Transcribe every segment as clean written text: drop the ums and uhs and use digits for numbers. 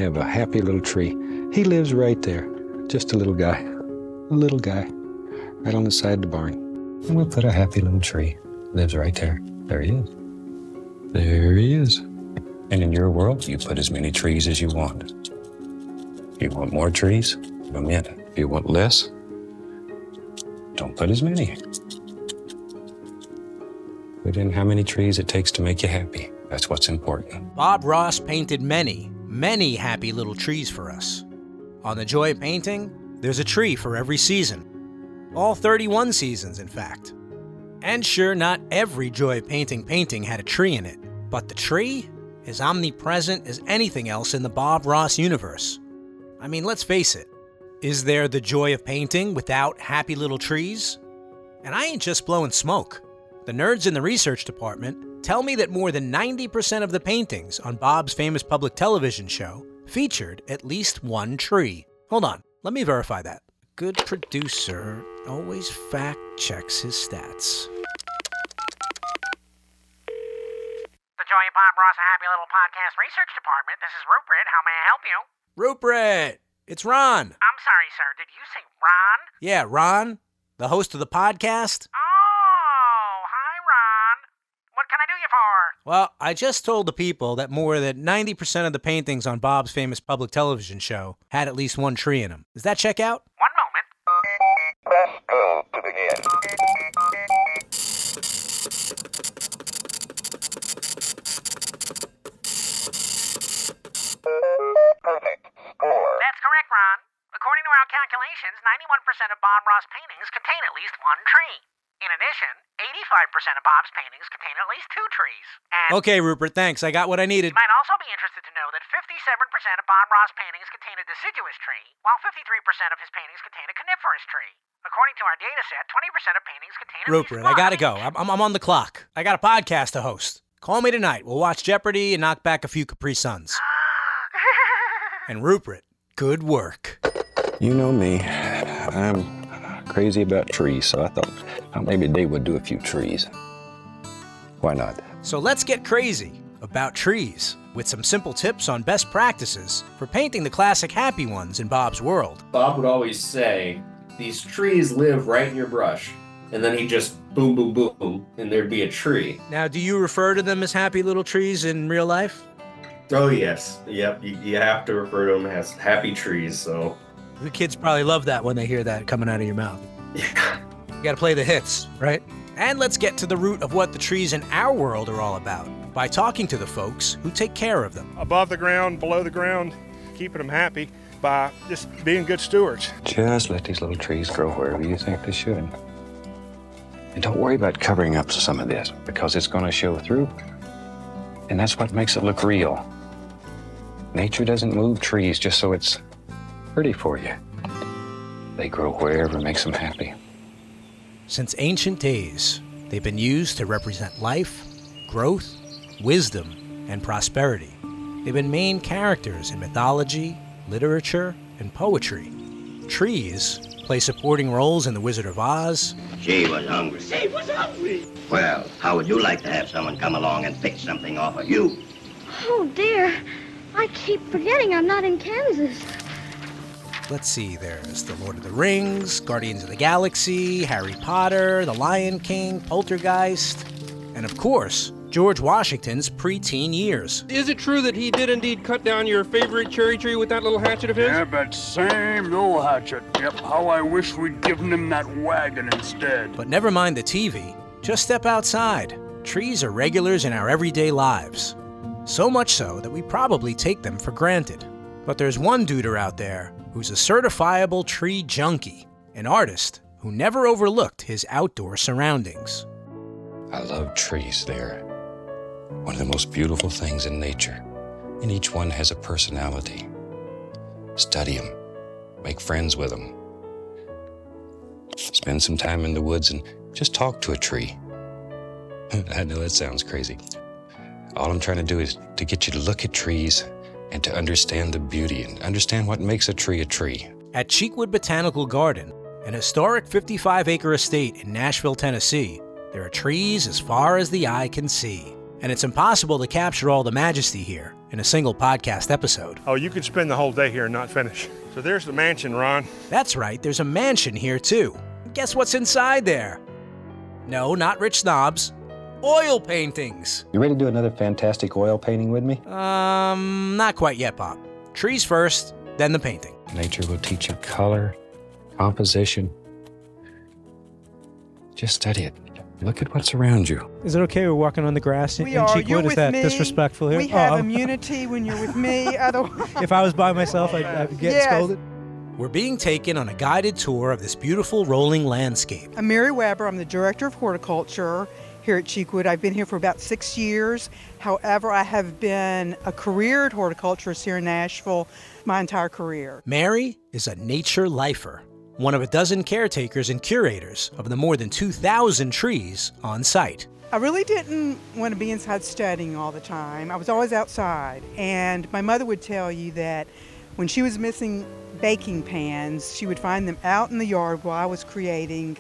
have a happy little tree. He lives right there. Just a little guy, right on the side of the barn. And we'll put a happy little tree. Lives right there. There he is. There he is. And in your world, you put as many trees as you want. If you want more trees, put them in. If you want less, don't put as many. Put in how many trees it takes to make you happy. That's what's important. Bob Ross painted many happy little trees for us. On the Joy of Painting, there's a tree for every season. All 31 seasons, in fact. And sure, not every Joy of painting had a tree in it, but the tree is omnipresent as anything else in the Bob Ross universe. I mean, let's face it. Is there the Joy of Painting without happy little trees? And I ain't just blowing smoke. The nerds in the research department tell me that more than 90% of the paintings on Bob's famous public television show featured at least one tree. Hold on, let me verify that. Good producer always fact checks his stats. The Joy of Bob Ross, a Happy Little Podcast Research Department. This is Rupert. How may I help you? Rupert! It's Ron. I'm sorry, sir. Did you say Ron? Yeah, Ron, the host of the podcast. Oh, hi, Ron. What can I do you for? Well, I just told the people that more than 90% of the paintings on Bob's famous public television show had at least one tree in them. Does that check out? One moment. Press go to begin. Perfect. Score. That's correct, Ron. According to our calculations, 91% of Bob Ross paintings contain at least one tree. In addition, 85% of Bob's paintings contain at least two trees. And Okay, Rupert, thanks. I got what I needed. you might also be interested to know that 57% of Bob Ross paintings contain a deciduous tree, while 53% of his paintings contain a coniferous tree. According to our data set, 20% of paintings contain at Rupert, least I one. gotta go. I'm on the clock. I got a podcast to host. Call me tonight. We'll watch Jeopardy and knock back a few Capri Suns. And Rupert, good work. You know me. I'm crazy about trees, so I thought maybe Dave would do a few trees. Why not? So let's get crazy about trees with some simple tips on best practices for painting the classic happy ones in Bob's world. Bob would always say, these trees live right in your brush. And then he'd just boom, boom, boom, and there'd be a tree. Now, do you refer to them as happy little trees in real life? Oh, yes. Yep, you have to refer to them as happy trees, so. The kids probably love that when they hear that coming out of your mouth. Yeah. You gotta play the hits, right? And let's get to the root of what the trees in our world are all about by talking to the folks who take care of them. Above the ground, below the ground, keeping them happy by just being good stewards. Just let these little trees grow wherever you think they should. And don't worry about covering up some of this, because it's going to show through. And that's what makes it look real. Nature doesn't move trees just so it's pretty for you. They grow wherever makes them happy. Since ancient days, they've been used to represent life, growth, wisdom, and prosperity. They've been main characters in mythology, literature, and poetry. Trees play supporting roles in The Wizard of Oz. She was hungry. Well, how would you like to have someone come along and pick something off of you? Oh, dear. I keep forgetting I'm not in Kansas. Let's see, there's The Lord of the Rings, Guardians of the Galaxy, Harry Potter, The Lion King, Poltergeist, and of course, George Washington's preteen years. Is it true that he did indeed cut down your favorite cherry tree with that little hatchet of his? Yeah, that same old hatchet. Yep, how I wish we'd given him that wagon instead. But never mind the TV, just step outside. Trees are regulars in our everyday lives. So much so that we probably take them for granted. But there's one duder out there who's a certifiable tree junkie, an artist who never overlooked his outdoor surroundings. I love trees. They're one of the most beautiful things in nature, and each one has a personality. Study them, make friends with them. Spend some time in the woods and just talk to a tree. I know that sounds crazy. All I'm trying to do is to get you to look at trees and to understand the beauty and understand what makes a tree a tree. At Cheekwood Botanical Garden, an historic 55-acre estate in Nashville, Tennessee, there are trees as far as the eye can see. And it's impossible to capture all the majesty here in a single podcast episode. Oh, you could spend the whole day here and not finish. So there's the mansion, Ron. That's right, there's a mansion here too. Guess what's inside there? No, not rich snobs. Oil paintings. You ready to do another fantastic oil painting with me? Not quite yet, Bob. Trees first, then the painting. Nature will teach you color, composition. Just study it. Look at what's around you. Is it okay we're walking on the grass in You're Cheekwood? Is with that me. disrespectful here? We have immunity when you're with me. Otherwise, If I was by myself, I'd get scolded. We're being taken on a guided tour of this beautiful rolling landscape. I'm Mary Weber. I'm the director of horticulture here at Cheekwood. I've been here for about 6 years. However, I have been a careered horticulturist here in Nashville my entire career. Mary is a nature lifer, one of a dozen caretakers and curators of the more than 2,000 trees on site. I really didn't want to be inside studying all the time. I was always outside. And my mother would tell you that when she was missing baking pans, she would find them out in the yard while I was creating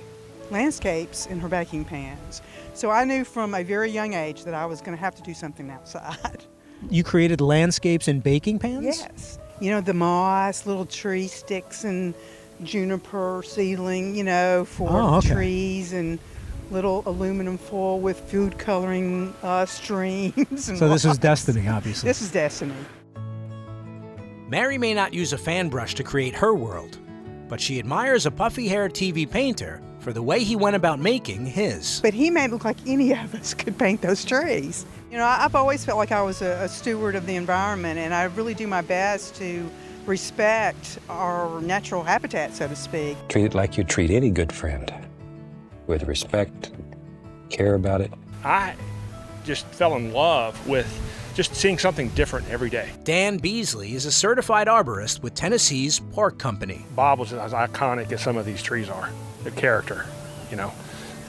landscapes in her baking pans. So I knew from a very young age that I was going to have to do something outside. You created landscapes in baking pans? Yes. You know, the moss, little tree sticks and juniper seedling, for trees, and little aluminum foil with food coloring streams. And So this is lots. destiny, obviously. This is destiny. Mary may not use a fan brush to create her world, but she admires a puffy-haired TV painter for the way he went about making his. But he made it look like any of us could paint those trees. I've always felt like I was a steward of the environment, and I really do my best to respect our natural habitat, so to speak. Treat it like you treat any good friend. With respect, care about it. I just fell in love with just seeing something different every day. Dan Beasley is a certified arborist with Tennessee's Park Company. Bob was as iconic as some of these trees are. The character,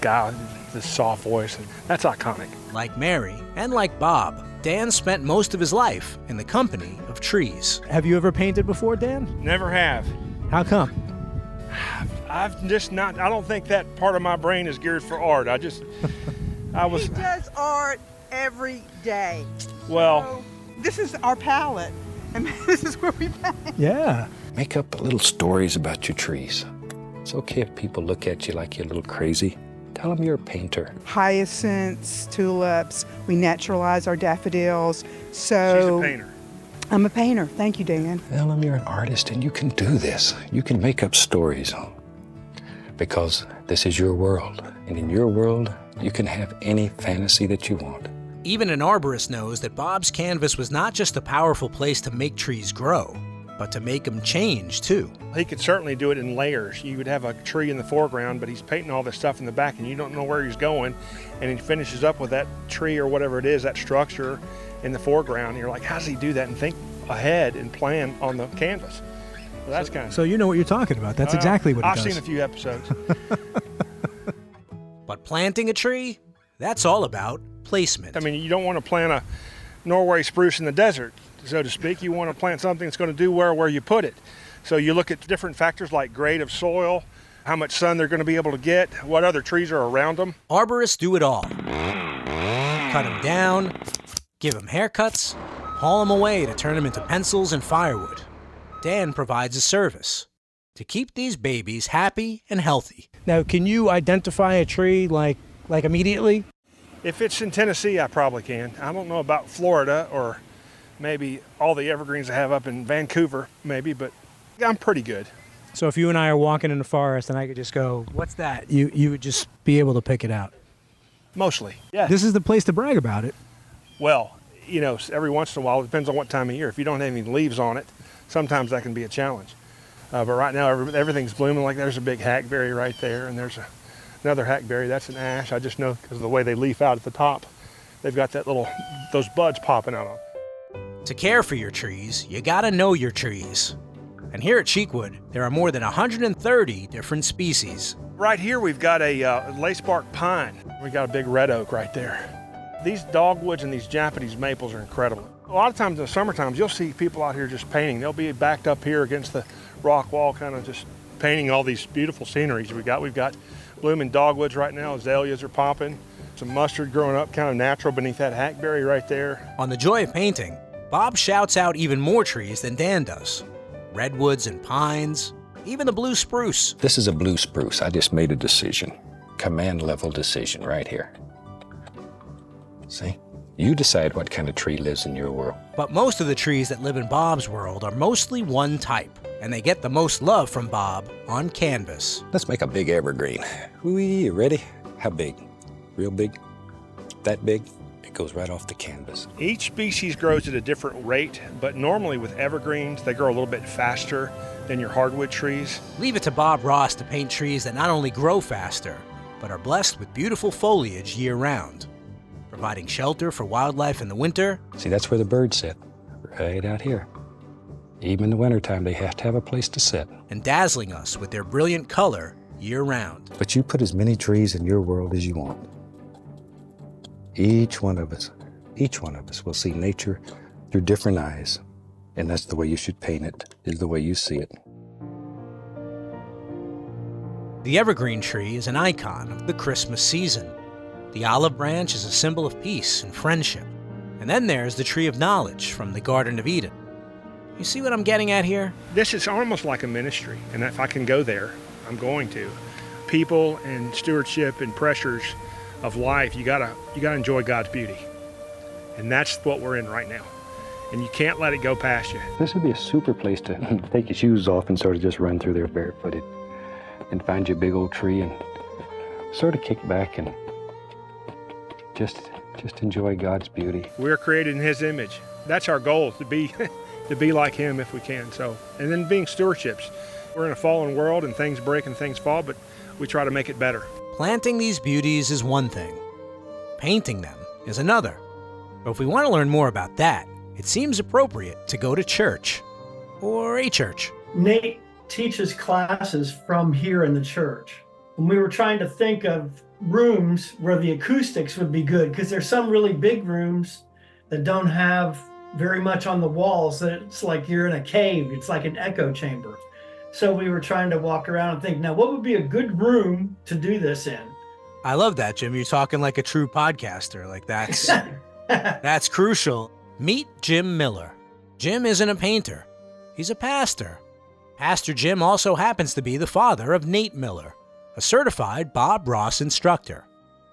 guy, this soft voice, that's iconic. Like Mary and like Bob, Dan spent most of his life in the company of trees. Have you ever painted before, Dan? Never have. How come? I've just not, I don't think that part of my brain is geared for art. He does art every day. Well, So, this is our palette, and this is where we paint. Yeah. Make up little stories about your trees. It's okay if people look at you like you're a little crazy. Tell them you're a painter. Hyacinths, tulips, we naturalize our daffodils. So she's a painter. I'm a painter. Thank you, Dan. Tell them you're an artist and you can do this. You can make up stories. Because this is your world. And in your world, you can have any fantasy that you want. Even an arborist knows that Bob's canvas was not just a powerful place to make trees grow, but to make them change too. He could certainly do it in layers. You would have a tree in the foreground, but he's painting all this stuff in the back and you don't know where he's going. And he finishes up with that tree or whatever it is, that structure in the foreground. And you're like, how does he do that and think ahead and plan on the canvas? Well, that's kind of... So you know what you're talking about. That's exactly what he does. I've seen a few episodes. But planting a tree, that's all about placement. I mean, you don't want to plant a Norway spruce in the desert, so to speak. You want to plant something that's going to do where you put it. So you look at different factors like grade of soil, how much sun they're going to be able to get, what other trees are around them. Arborists do it all. Cut them down, give them haircuts, haul them away to turn them into pencils and firewood. Dan provides a service to keep these babies happy and healthy. Now, can you identify a tree like immediately? If it's in Tennessee, I probably can. I don't know about Florida or maybe all the evergreens I have up in Vancouver, maybe, but I'm pretty good. So if you and I are walking in the forest and I could just go, what's that? You would just be able to pick it out. Mostly, yeah. This is the place to brag about it. Well, every once in a while, it depends on what time of year. If you don't have any leaves on it, sometimes that can be a challenge. But right now, everything's blooming. Like there's a big hackberry right there, and there's another hackberry. That's an ash. I just know because of the way they leaf out at the top. They've got those buds popping out on them. To care for your trees, you gotta know your trees. And here at Cheekwood, there are more than 130 different species. Right here, we've got a lacebark pine. We've got a big red oak right there. These dogwoods and these Japanese maples are incredible. A lot of times in the summertime, you'll see people out here just painting. They'll be backed up here against the rock wall, kind of just painting all these beautiful sceneries we've got. We've got blooming dogwoods right now. Azaleas are popping. Some mustard growing up, kind of natural beneath that hackberry right there. On The Joy of Painting, Bob shouts out even more trees than Dan does. Redwoods and pines, even the blue spruce. This is a blue spruce. I just made a decision. Command level decision right here. See? You decide what kind of tree lives in your world. But most of the trees that live in Bob's world are mostly one type, and they get the most love from Bob on canvas. Let's make a big evergreen. Whee, you ready? How big? Real big? That big? It goes right off the canvas. Each species grows at a different rate, but normally with evergreens, they grow a little bit faster than your hardwood trees. Leave it to Bob Ross to paint trees that not only grow faster, but are blessed with beautiful foliage year-round, providing shelter for wildlife in the winter. See, that's where the birds sit, right out here. Even in the wintertime, they have to have a place to sit. And dazzling us with their brilliant color year-round. But you put as many trees in your world as you want. Each one of us will see nature through different eyes. And that's the way you should paint it, is the way you see it. The evergreen tree is an icon of the Christmas season. The olive branch is a symbol of peace and friendship. And then there's the tree of knowledge from the Garden of Eden. You see what I'm getting at here? This is almost like a ministry, and if I can go there, I'm going to. People and stewardship and pressures of life, you gotta enjoy God's beauty. And that's what we're in right now. And you can't let it go past you. This would be a super place to take your shoes off and sort of just run through there barefooted and find your big old tree and sort of kick back and just enjoy God's beauty. We're created in His image. That's our goal, to be like Him if we can. So, and then being stewardships. We're in a fallen world and things break and things fall, but we try to make it better. Planting these beauties is one thing. Painting them is another. But if we want to learn more about that, it seems appropriate to go to church, or a church. Nate teaches classes from here in the church. And we were trying to think of rooms where the acoustics would be good, because there's some really big rooms that don't have very much on the walls, that it's like you're in a cave. It's like an echo chamber. So we were trying to walk around and think, now what would be a good room to do this in? I love that, Jim. You're talking like a true podcaster. Like that's crucial. Meet Jim Miller. Jim isn't a painter. He's a pastor. Pastor Jim also happens to be the father of Nate Miller, a certified Bob Ross instructor.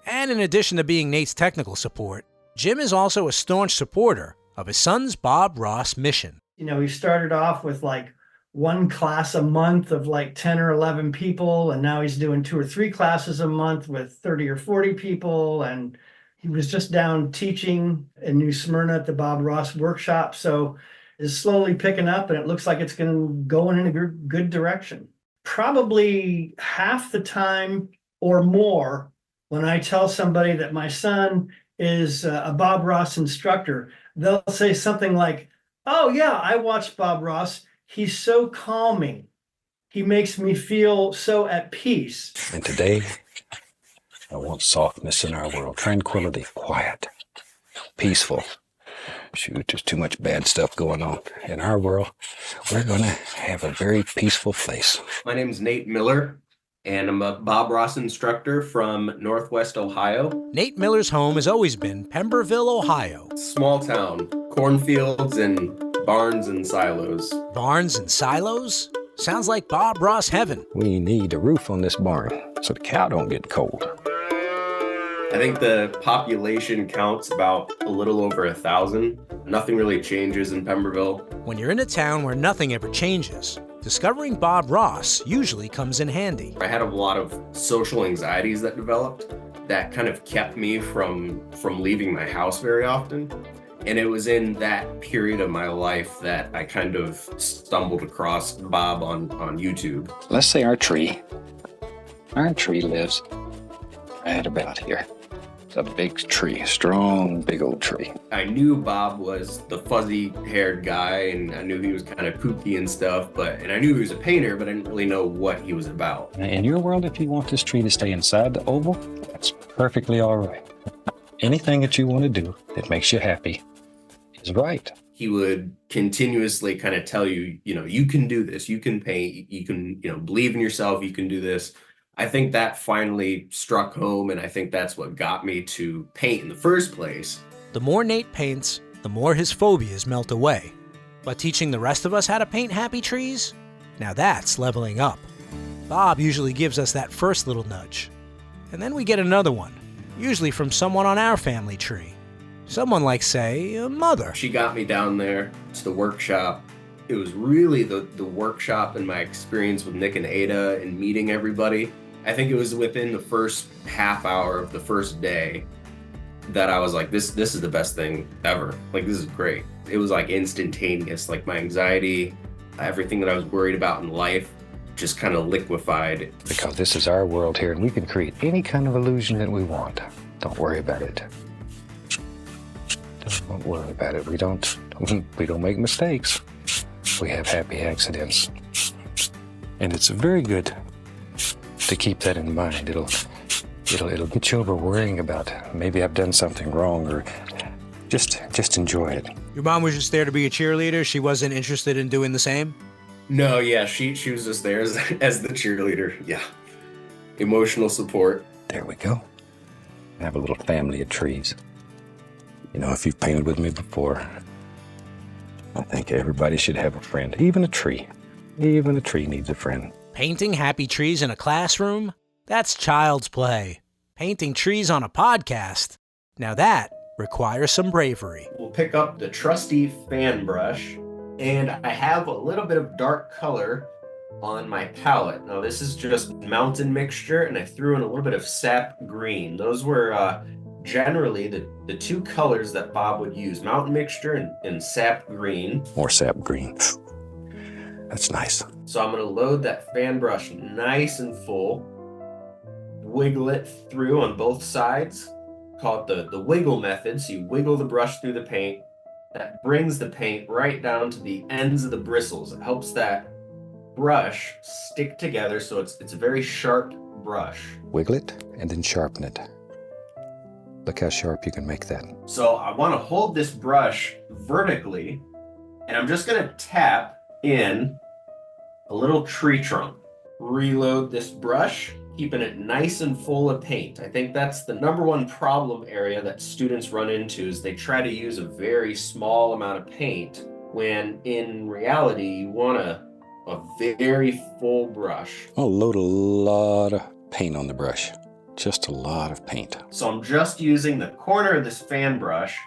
And in addition to being Nate's technical support, Jim is also a staunch supporter of his son's Bob Ross mission. You know, he started off with like one class a month of like 10 or 11 people, and now he's doing 2 or 3 classes a month with 30 or 40 people. And he was just down teaching in New Smyrna at the Bob Ross workshop. So it's slowly picking up, and it looks like it's going in a good direction. Probably half the time or more, when I tell somebody that my son is a Bob Ross instructor, they'll say something like, "Oh yeah, I watched Bob Ross. He's so calming. He makes me feel so at peace." And today, I want softness in our world, tranquility, quiet, peaceful. Shoot, there's too much bad stuff going on in our world. We're going to have a very peaceful place. My name's Nate Miller, and I'm a Bob Ross instructor from Northwest Ohio. Nate Miller's home has always been Pemberville, Ohio. Small town, cornfields and barns and silos. Barns and silos? Sounds like Bob Ross heaven. We need a roof on this barn so the cow don't get cold. I think the population counts about a little over 1,000. Nothing really changes in Pemberville. When you're in a town where nothing ever changes, discovering Bob Ross usually comes in handy. I had a lot of social anxieties that developed that kind of kept me from leaving my house very often. And it was in that period of my life that I kind of stumbled across Bob on YouTube. Let's say our tree lives right about here. It's a big tree, strong, big old tree. I knew Bob was the fuzzy-haired guy, and I knew he was kind of kooky and stuff, and I knew he was a painter, but I didn't really know what he was about. In your world, if you want this tree to stay inside the oval, that's perfectly all right. Anything that you want to do that makes you happy is right. He would continuously kind of tell you, you can do this, you can paint, you can, believe in yourself, you can do this. I think that finally struck home, and I think that's what got me to paint in the first place. The more Nate paints, the more his phobias melt away. But teaching the rest of us how to paint happy trees? Now that's leveling up. Bob usually gives us that first little nudge. And then we get another one, usually from someone on our family tree. Someone like, say, a mother. She got me down there to the workshop. It was really the workshop and my experience with Nick and Ada and meeting everybody. I think it was within the first half hour of the first day that I was like, this is the best thing ever. Like, this is great. It was like instantaneous. Like, my anxiety, everything that I was worried about in life just kind of liquefied. Because this is our world here, and we can create any kind of illusion that we want. Don't worry about it. Don't worry about it. We don't make mistakes. We have happy accidents. And it's very good to keep that in mind. It'll get you over worrying about maybe I've done something wrong, or just enjoy it. Your mom was just there to be a cheerleader? She wasn't interested in doing the same? No, yeah, she was just there as the cheerleader. Yeah. Emotional support. There we go. I have a little family of trees. You know, if you've painted with me before, I think everybody should have a friend. Even a tree. Even a tree needs a friend. Painting happy trees in a classroom? That's child's play. Painting trees on a podcast? Now that requires some bravery. We'll pick up the trusty fan brush, and I have a little bit of dark color on my palette. Now this is just mountain mixture, and I threw in a little bit of sap green. Those were generally the two colors that Bob would use, mountain mixture and sap green. More sap green. That's nice. So I'm going to load that fan brush nice and full, wiggle it through on both sides, call it the wiggle method. So you wiggle the brush through the paint. That brings the paint right down to the ends of the bristles. It helps that brush stick together so it's a very sharp brush. Wiggle it and then sharpen it. Look how sharp you can make that. So I want to hold this brush vertically, and I'm just going to tap in a little tree trunk. Reload this brush, keeping it nice and full of paint. I think that's the number one problem area that students run into, is they try to use a very small amount of paint when in reality you want a very full brush. I'll load a lot of paint on the brush. Just a lot of paint. So I'm just using the corner of this fan brush,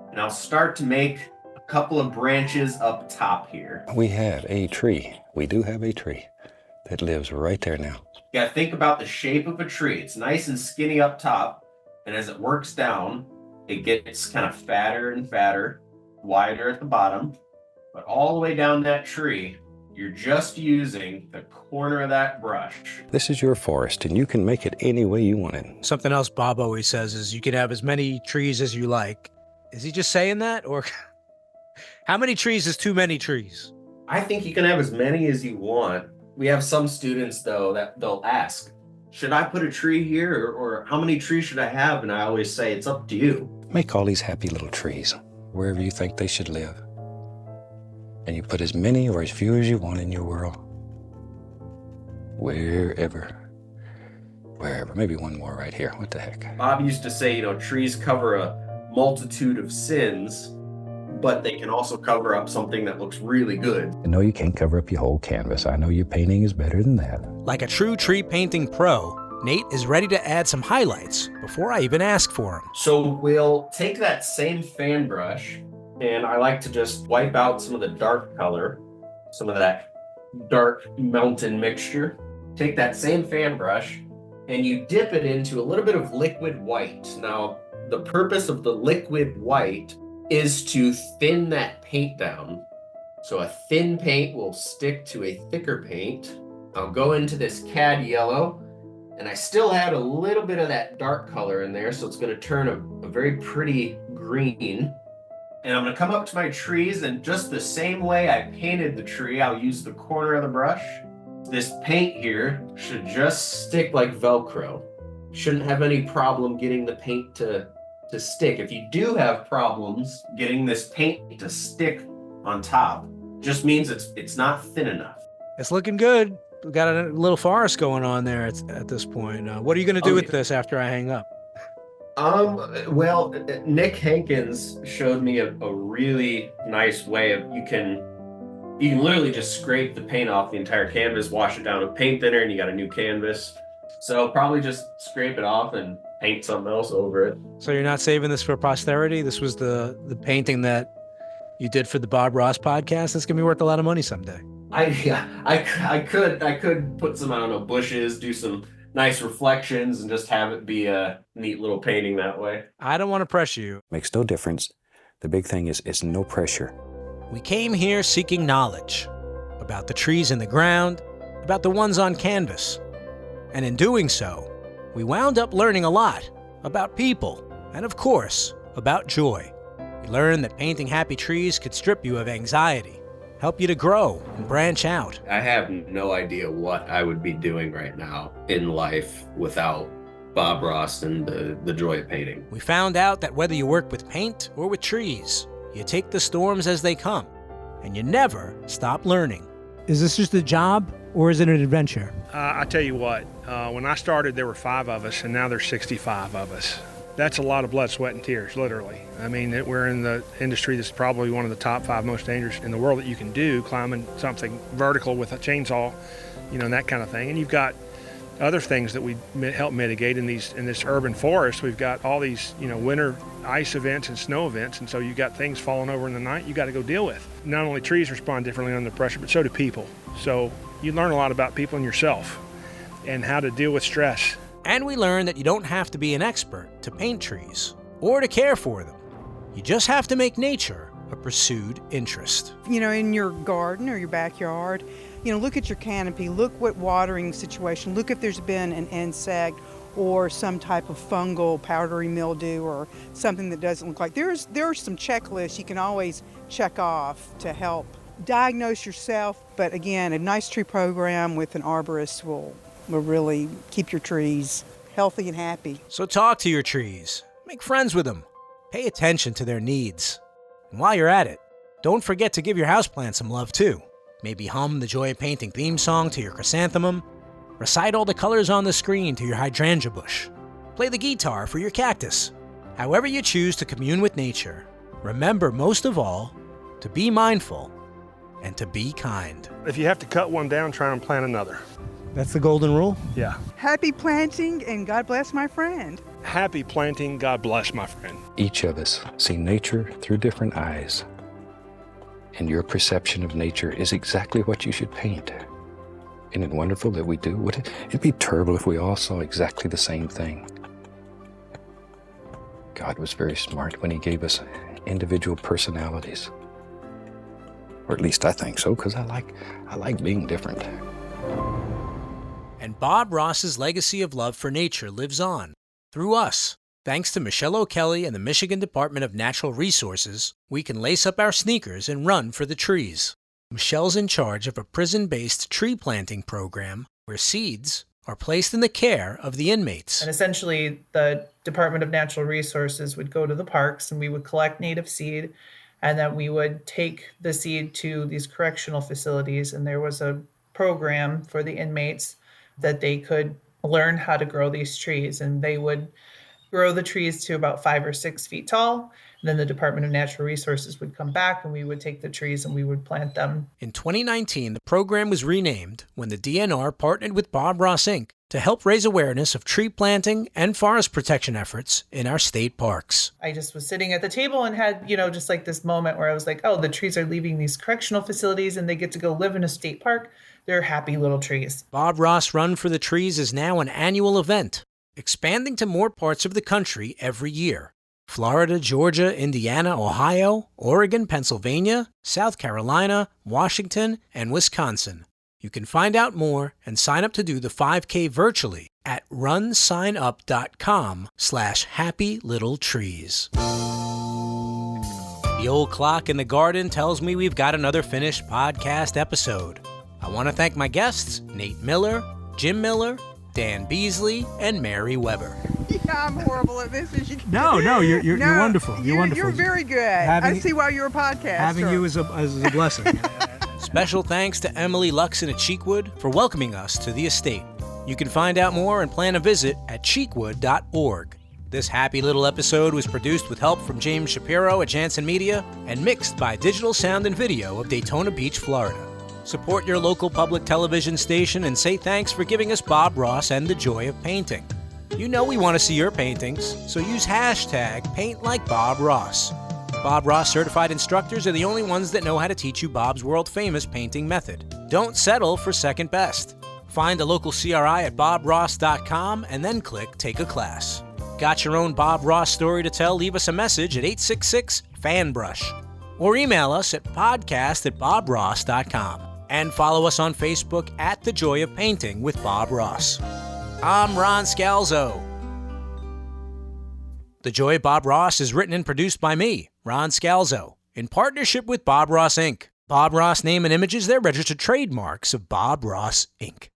and I'll start to make a couple of branches up top here. We have a tree. We do have a tree that lives right there now. You gotta think about the shape of a tree. It's nice and skinny up top, and as it works down, it gets kind of fatter and fatter, wider at the bottom. But all the way down that tree, you're just using the corner of that brush. This is your forest, and you can make it any way you want it. Something else Bob always says is you can have as many trees as you like. Is he just saying that? Or how many trees is too many trees? I think you can have as many as you want. We have some students, though, that they'll ask, should I put a tree here, or how many trees should I have? And I always say, it's up to you. Make all these happy little trees wherever you think they should live. And you put as many or as few as you want in your world. Wherever. Maybe one more right here. What the heck? Bob used to say, trees cover a multitude of sins, but they can also cover up something that looks really good. No, you can't cover up your whole canvas. I know your painting is better than that. Like a true tree painting pro, Nate is ready to add some highlights before I even ask for them. So we'll take that same fan brush, and I like to just wipe out some of the dark color, some of that dark mountain mixture. Take that same fan brush, and you dip it into a little bit of liquid white. Now, the purpose of the liquid white is to thin that paint down. So a thin paint will stick to a thicker paint. I'll go into this cad yellow, and I still add a little bit of that dark color in there, so it's going to turn a very pretty green. And I'm going to come up to my trees, and just the same way I painted the tree, I'll use the corner of the brush. This paint here should just stick like Velcro. Shouldn't have any problem getting the paint to stick. If you do have problems getting this paint to stick on top, just means it's not thin enough. It's looking good. We got a little forest going on there at this point. What are you going to do with this after I hang up? Well, Nick Hankins showed me a really nice way of you can literally just scrape the paint off the entire canvas, wash it down with paint thinner, and you got a new canvas. So probably just scrape it off and paint something else over it. So you're not saving this for posterity? This was the painting that you did for the Bob Ross podcast? It's gonna be worth a lot of money someday. I could put some, I don't know, bushes, do some nice reflections, and just have it be a neat little painting that way. I don't want to pressure you. Makes no difference. The big thing is it's no pressure. We came here seeking knowledge about the trees in the ground, about the ones on canvas. And in doing so, we wound up learning a lot about people and, of course, about joy. We learned that painting happy trees could strip you of anxiety, help you to grow and branch out. I have no idea what I would be doing right now in life without Bob Ross and the joy of painting. We found out that whether you work with paint or with trees, you take the storms as they come, and you never stop learning. Is this just a job, or is it an adventure? I tell you what, when I started, there were 5 of us, and now there's 65 of us. That's a lot of blood, sweat, and tears, literally. I mean, we're in the industry that's probably one of the top 5 most dangerous in the world that you can do, climbing something vertical with a chainsaw, and that kind of thing. And you've got other things that we help mitigate in this urban forest. We've got all these, winter ice events and snow events, and so you've got things falling over in the night you got to go deal with. Not only trees respond differently under pressure, but so do people. So you learn a lot about people and yourself and how to deal with stress. And we learned that you don't have to be an expert to paint trees or to care for them. You just have to make nature a pursued interest. In your garden or your backyard, look at your canopy, look what watering situation, look if there's been an insect or some type of fungal powdery mildew or something that doesn't look like. There are some checklists you can always check off to help diagnose yourself. But again, a nice tree program with an arborist will really keep your trees healthy and happy. So talk to your trees, make friends with them, pay attention to their needs. And while you're at it, don't forget to give your houseplant some love too. Maybe hum the Joy of Painting theme song to your chrysanthemum, recite all the colors on the screen to your hydrangea bush, play the guitar for your cactus. However you choose to commune with nature, remember most of all to be mindful and to be kind. If you have to cut one down, try and plant another. That's the golden rule? Yeah. Happy planting and God bless my friend. Happy planting, God bless my friend. Each of us see nature through different eyes. And your perception of nature is exactly what you should paint. Isn't it wonderful that we do? It'd be terrible if we all saw exactly the same thing. God was very smart when he gave us individual personalities. Or at least I think so, because I like being different. And Bob Ross's legacy of love for nature lives on through us. Thanks to Michelle O'Kelly and the Michigan Department of Natural Resources, we can lace up our sneakers and run for the trees. Michelle's in charge of a prison-based tree planting program where seeds are placed in the care of the inmates. And essentially, the Department of Natural Resources would go to the parks and we would collect native seed, and then we would take the seed to these correctional facilities. And there was a program for the inmates that they could learn how to grow these trees, and they would grow the trees to about 5 or 6 feet tall. And then the Department of Natural Resources would come back and we would take the trees and we would plant them. In 2019, the program was renamed when the DNR partnered with Bob Ross Inc. to help raise awareness of tree planting and forest protection efforts in our state parks. I just was sitting at the table and had, just like this moment where I was like, oh, the trees are leaving these correctional facilities and they get to go live in a state park. They're happy little trees. Bob Ross Run for the Trees is now an annual event, expanding to more parts of the country every year. Florida, Georgia, Indiana, Ohio, Oregon, Pennsylvania, South Carolina, Washington, and Wisconsin. You can find out more and sign up to do the 5K virtually at runsignup.com/happylittletrees. The old clock in the garden tells me we've got another finished podcast episode. I want to thank my guests, Nate Miller, Jim Miller, Dan Beasley, and Mary Weber. Yeah, I'm horrible at this. As you can No, you're wonderful. You're wonderful. You're very good. I see why you're a podcaster. Having you is a blessing. Special thanks to Emily Luxon at Cheekwood for welcoming us to the estate. You can find out more and plan a visit at cheekwood.org. This happy little episode was produced with help from James Shapiro at Jansen Media and mixed by Digital Sound and Video of Daytona Beach, Florida. Support your local public television station and say thanks for giving us Bob Ross and the joy of painting. You know we want to see your paintings, so use hashtag #PaintLikeBobRoss. Bob Ross certified instructors are the only ones that know how to teach you Bob's world-famous painting method. Don't settle for second best. Find a local CRI at bobross.com and then click Take a Class. Got your own Bob Ross story to tell? Leave us a message at 866-FANBRUSH or email us at podcast@bobross.com and follow us on Facebook at The Joy of Painting with Bob Ross. I'm Ron Scalzo. The Joy of Bob Ross is written and produced by me, Ron Scalzo, in partnership with Bob Ross Inc. Bob Ross name and images, they're registered trademarks of Bob Ross Inc.